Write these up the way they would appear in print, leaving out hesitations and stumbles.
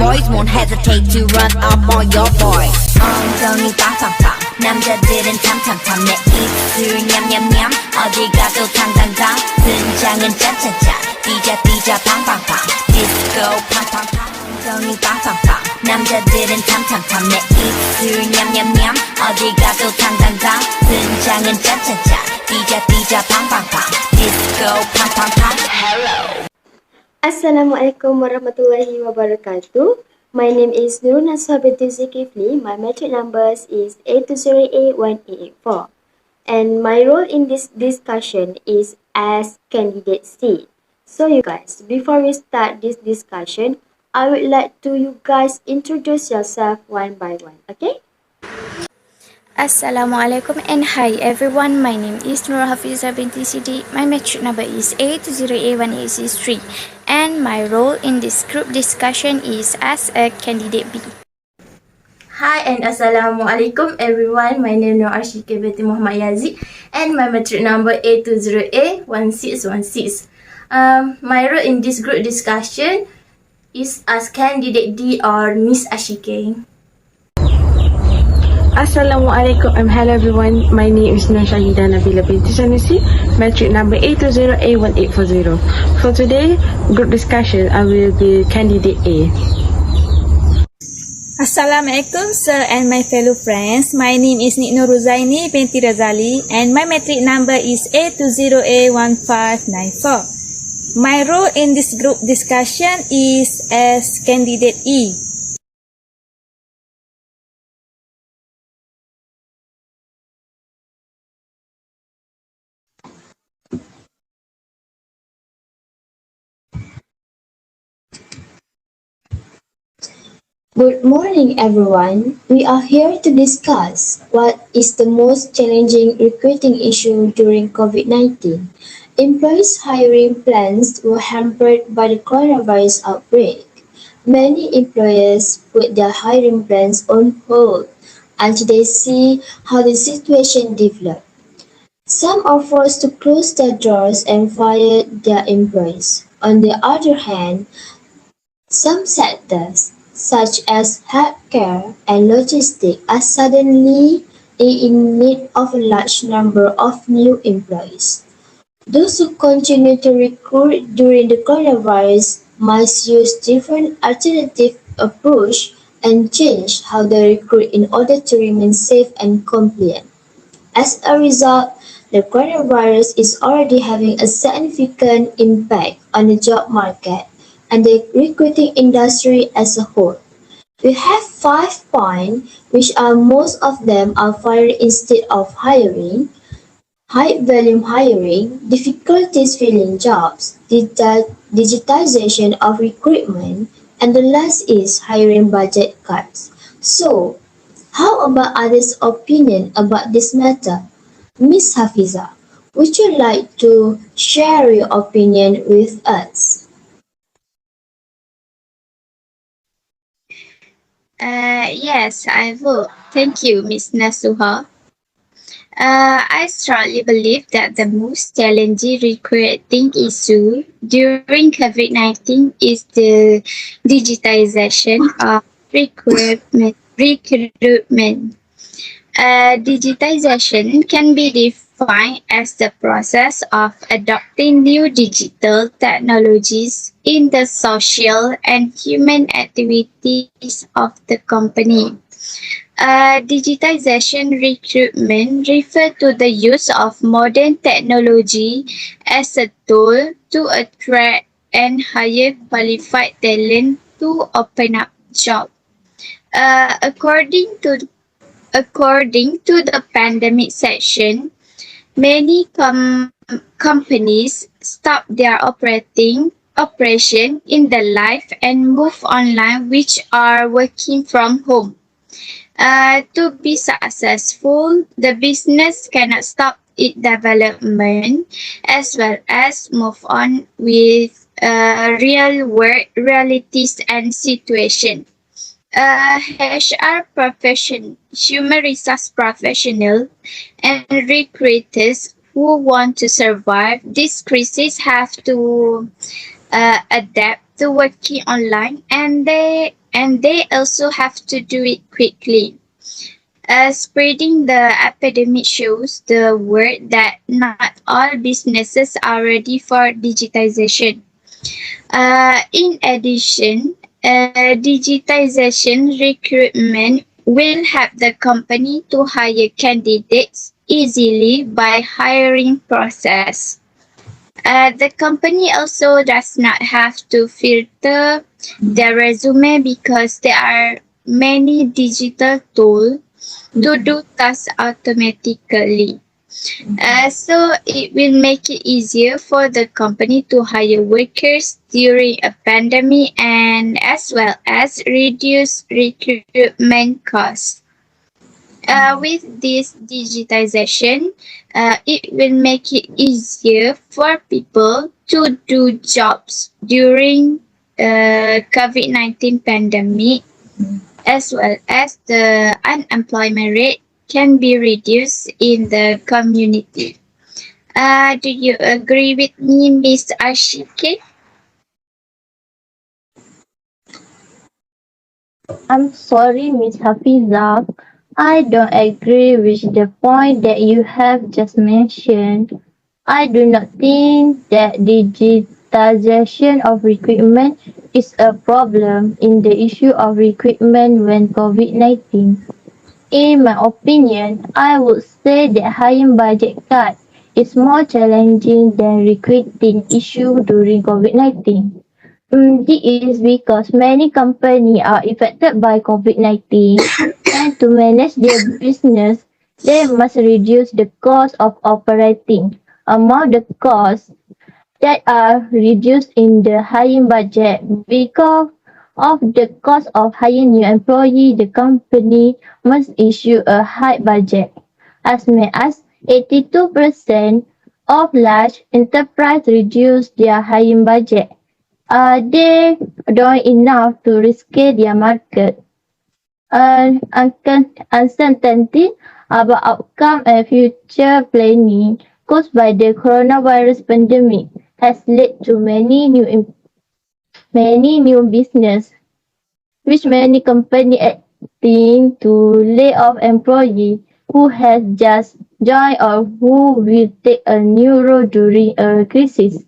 boys won't hesitate to run up on your boys. 엉덩이 빵빵빵 남자들은 탐탐탐 내 입술 냠냠냠 어디 가도 탕탕탕 등장은 짠짠짠 뛰자 뛰자 팡팡팡 디스코 팡팡팡 엉덩이 빵빵빵 남자들은 탐탐탐 내 입술 냠냠냠 어디 가도 탕탕탕 등장은 짠짠짠 뛰자 뛰자 팡팡팡 디스코 팡팡팡 Hello. Assalamualaikum warahmatullahi wabarakatuh. My name is Nurul Binti Zulkeflee. My metric numbers is A20A1884. And my role in this discussion is as candidate C. So you guys, before we start this discussion, I would like to you guys introduce yourself one by one, okay? Assalamualaikum and hi everyone, my name is Nurul HAFIZA Binti SIDIK. My metric number is A20A1863 and my role in this group discussion is as a candidate B. Hi and Assalamualaikum everyone, my name is ASYEKIN YAZID and my metric number A20A1616. My role in this group discussion is as candidate D or Miss ASYEKIN. Assalamualaikum and hello everyone. My name is NURSYAHIDA NABILA Binti SANUSI, metric number A20A1840. For today group discussion, I will be candidate A. Assalamualaikum sir and my fellow friends. My name is RUZAINI Binti RAZALI and my metric number is A20A1594. My role in this group discussion is as candidate E. Good morning everyone. We are here to discuss what is the most challenging recruiting issue during COVID-19. Employees' hiring plans were hampered by the coronavirus outbreak. Many employers put their hiring plans on hold until they see how the situation develops. Some are forced to close their doors and fire their employees. On the other hand, some sectors such as healthcare and logistics are suddenly in need of a large number of new employees. Those who continue to recruit during the coronavirus must use different alternative approach and change how they recruit in order to remain safe and compliant. As a result, the coronavirus is already having a significant impact on the job market and the recruiting industry as a whole. We have 5 points, which are most of them are firing instead of hiring, high volume hiring, difficulties filling jobs, digitization of recruitment, and the last is hiring budget cuts. So, how about others' opinion about this matter? Miss Hafiza, would you like to share your opinion with us? Yes, I will. Thank you, Miss Nasuha. I strongly believe that the most challenging recruiting issue during COVID-19 is the digitization of recruitment. Digitization can be defined as the process of adopting new digital technologies in the social and human activities of the company. Digitization recruitment refers to the use of modern technology as a tool to attract and hire qualified talent to open up jobs. According to the pandemic section, many companies stopped their operation in the live and move online, which are working from home. To be successful, the business cannot stop its development as well as move on with real world realities and situations. HR profession, human resource professional, and recruiters who want to survive this crisis have to adapt to working online, and they and they also have to do it quickly. Spreading the epidemic shows the word that not all businesses are ready for digitization. In addition, digitization recruitment will help the company to hire candidates easily by hiring process. The company also does not have to filter their resume because there are many digital tools to do tasks automatically. So it will make it easier for the company to hire workers during a pandemic and as well as reduce recruitment costs. With this digitization, it will make it easier for people to do jobs during COVID-19 pandemic, as well as the unemployment rate can be reduced in the community. Do you agree with me, Miss Ashike? I'm sorry, Miss Hafiza. I don't agree with the point that you have just mentioned. I do not think that digitization of recruitment is a problem in the issue of recruitment when COVID-19. In my opinion, I would say that hiring budget cut is more challenging than recruiting issue during COVID-19. This is because many companies are affected by COVID-19 and to manage their business, they must reduce the cost of operating. Among the costs that are reduced in the hiring budget because of the cost of hiring new employees, the company must issue a high budget. As many as 82% of large enterprises reduce their hiring budget. They don't enough to risk their market. Uncertainty about outcome and future planning caused by the coronavirus pandemic has led to many new business, which many companies acting to lay off employees who has just joined or who will take a new role during a crisis.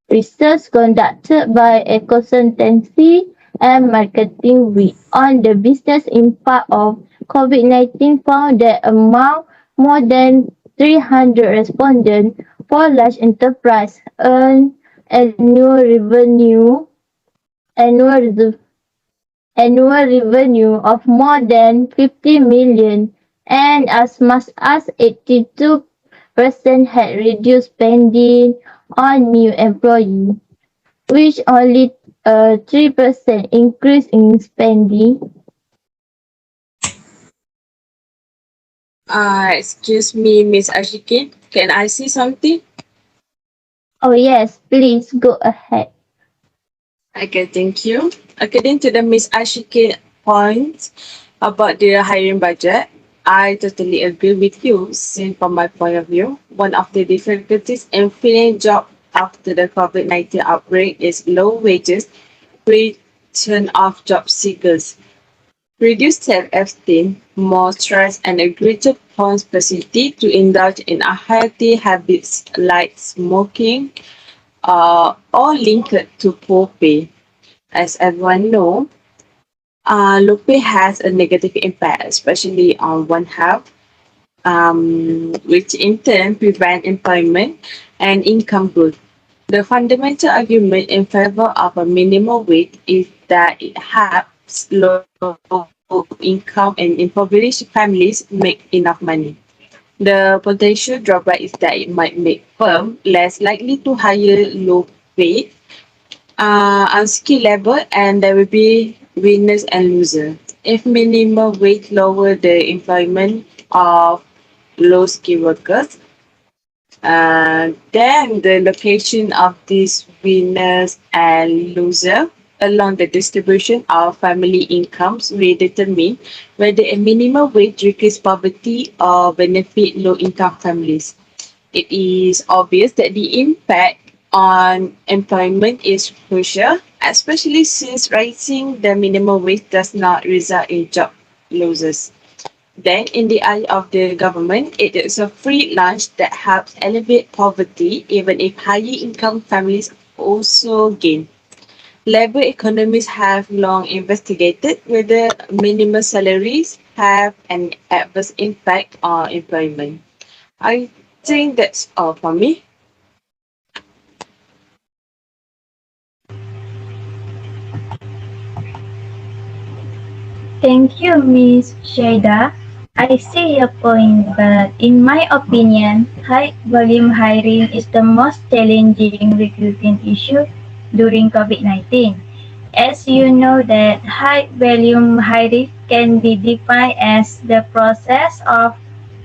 Research conducted by a consultancy and marketing week on the business impact of COVID-19 found that among more than 300 respondents for large enterprise earned annual revenue annual, annual revenue of more than 50 million and as much as 82% had reduced spending on new employees, which only a 3% increase in spending. Excuse me, Miss Ashikin. Can I say something? Oh yes, please go ahead. Okay, thank you. According to the Miss Ashikin point about the hiring budget, I totally agree with you. Since from my point of view, one of the difficulties in filling job after the COVID-19 outbreak is low wages, return of job seekers, reduced self-esteem, more stress, and a greater propensity to indulge in unhealthy habits like smoking, all linked to poor pay. As everyone knows, low pay has a negative impact, especially on one health, which in turn prevent employment and income growth. The fundamental argument in favor of a minimum wage is that it helps low income and impoverished families make enough money. The potential drawback is that it might make firms less likely to hire low paid, unskilled labor, and there will be winners and losers. If minimum wage lower the employment of low skilled workers, then the location of these winners and losers along the distribution of family incomes will determine whether a minimum wage decrease poverty or benefit low-income families. It is obvious that the impact on employment is crucial especially since raising the minimum wage does not result in job losses. Then, in the eye of the government, it is a free lunch that helps alleviate poverty, even if higher income families also gain. Labor economists have long investigated whether minimum salaries have an adverse impact on employment. I think that's all for me. Thank you, Miss Shaida. I see your point, but in my opinion, high volume hiring is the most challenging recruiting issue during COVID-19. As you know that high volume hiring can be defined as the process of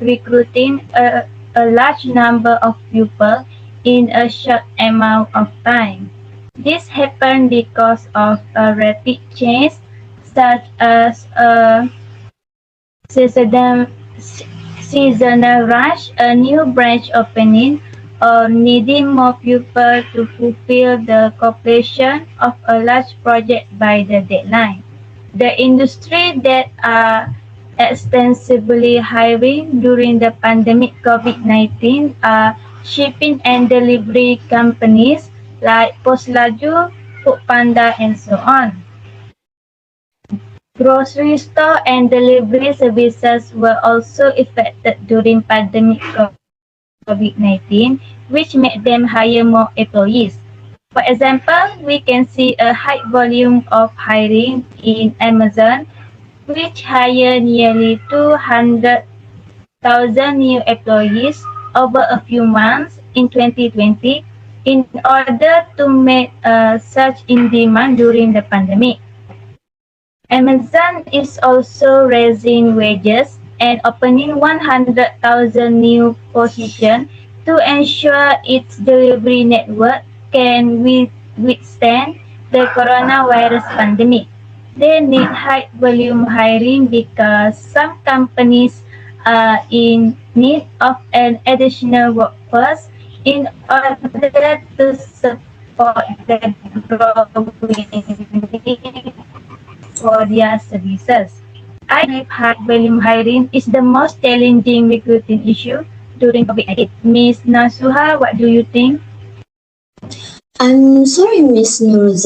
recruiting a large number of people in a short amount of time. This happens because of a rapid change such as a seasonal, seasonal rush, a new branch opening, or needing more people to fulfill the completion of a large project by the deadline. The industry that are extensively hiring during the pandemic COVID-19 are shipping and delivery companies like Postlaju, Foodpanda, and so on. Grocery store and delivery services were also affected during pandemic COVID-19, which made them hire more employees. For example, we can see a high volume of hiring in Amazon, which hired nearly 200,000 new employees over a few months in 2020 in order to meet a surge in demand during the pandemic. Amazon is also raising wages and opening 100,000 new positions to ensure its delivery network can withstand the coronavirus pandemic. They need high volume hiring because some companies are in need of an additional workforce in order to support the growing need for their services. I believe high volume hiring is the most challenging recruiting issue during COVID-19. Ms. Nasuha, what do you think? I'm sorry, Miss Nurul.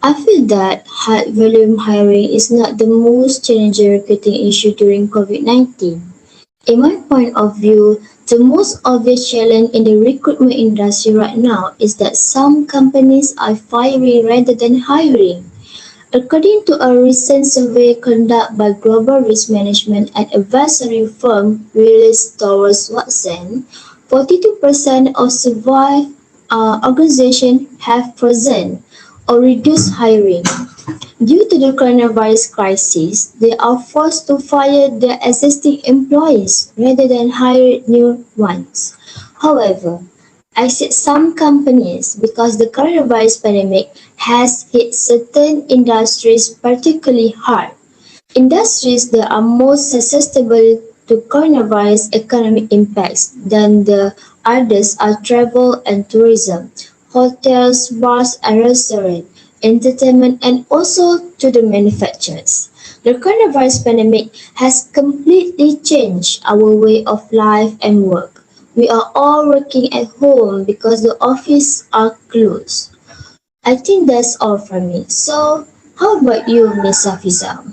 I feel that high volume hiring is not the most challenging recruiting issue during COVID-19. In my point of view, the most obvious challenge in the recruitment industry right now is that some companies are firing rather than hiring. According to a recent survey conducted by global risk management and advisory firm Willis Towers Watson, 42% of survived organizations have frozen or reduced hiring. Due to the coronavirus crisis, they are forced to fire their existing employees rather than hire new ones. However, I said some companies because the coronavirus pandemic has hit certain industries particularly hard. Industries that are most susceptible to coronavirus economic impacts than the others are travel and tourism, hotels, bars and restaurants, entertainment and also to the manufacturers. The coronavirus pandemic has completely changed our way of life and work. We are all working at home because the offices are closed. I think that's all from me. So, how about you, Miss Hafiza?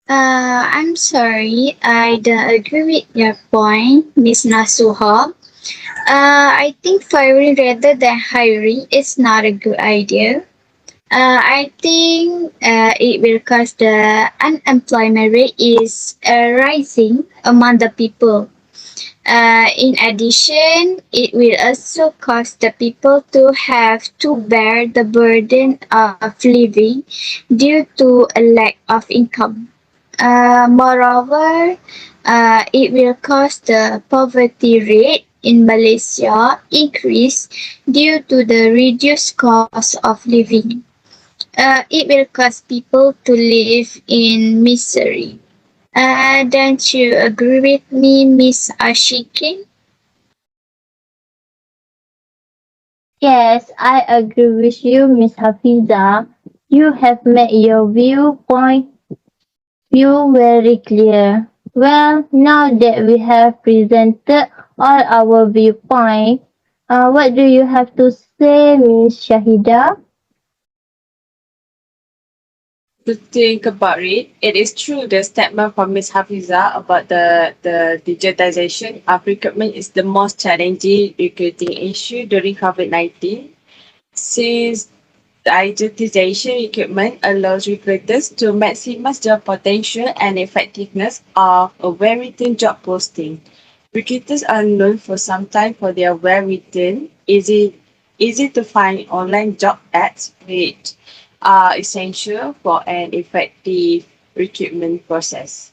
I'm sorry, I don't agree with your point, Miss Nasuha. I think firing rather than hiring is not a good idea. I think it will cause the unemployment rate is rising among the people. In addition, it will also cause the people to have to bear the burden of living due to a lack of income. Moreover, it will cause the poverty rate in Malaysia increase due to the reduced cost of living. It will cause people to live in misery. Don't you agree with me, Miss Ashikin? Yes, I agree with you, Miss Hafiza. You have made your view very clear. Well, now that we have presented all our viewpoint, what do you have to say, Miss Shahida? To think about it, it is true the statement from Ms. Hafiza about the digitization of recruitment is the most challenging recruiting issue during COVID-19. Since digitization recruitment allows recruiters to maximize the potential and effectiveness of a well-written job posting. Recruiters are known for sometimes for their well-written, easy to find online job ads, which are essential for an effective recruitment process.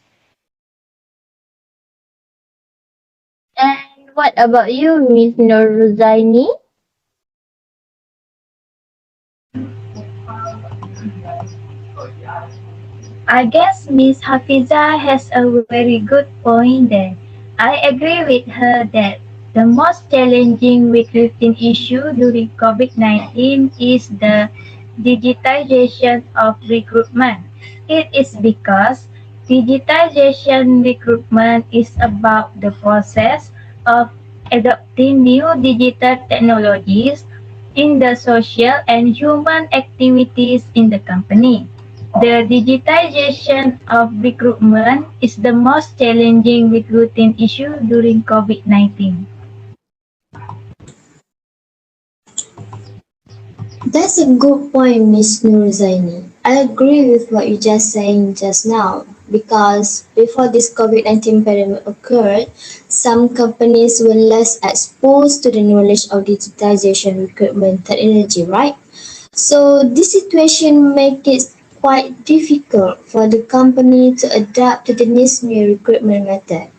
And what about you, Miss Ruzaini? I guess Miss Hafiza has a very good point there. I agree with her that the most challenging recruiting issue during COVID-19 is the digitization of recruitment. It is because digitization recruitment is about the process of adopting new digital technologies in the social and human activities in the company. The digitization of recruitment is the most challenging recruiting issue during COVID-19. That's a good point, Miss Nurzaini. I agree with what you just saying just now because before this COVID-19 pandemic occurred, some companies were less exposed to the knowledge of digitization recruitment technology, right? So this situation makes it quite difficult for the company to adapt to this new recruitment method.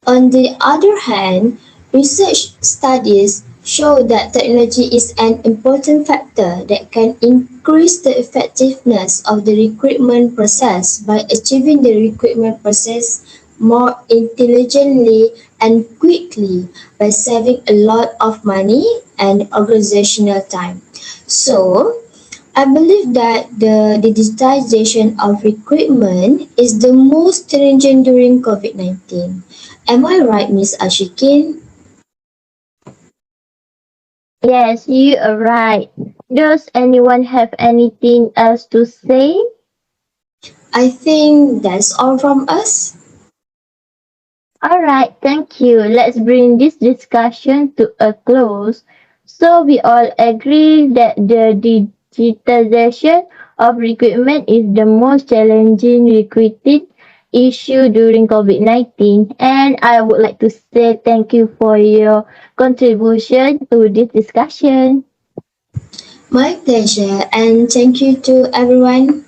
On the other hand, research studies show that technology is an important factor that can increase the effectiveness of the recruitment process by achieving the recruitment process more intelligently and quickly by saving a lot of money and organizational time. So, I believe that the digitization of recruitment is the most challenging during COVID-19. Am I right, Miss Ashikin? Yes, you are right. Does anyone have anything else to say? I think that's all from us. Alright, thank you. Let's bring this discussion to a close. So we all agree that the digitization of recruitment is the most challenging recruiting issue during COVID-19, and I would like to say thank you for your contribution to this discussion. My pleasure, and thank you to everyone.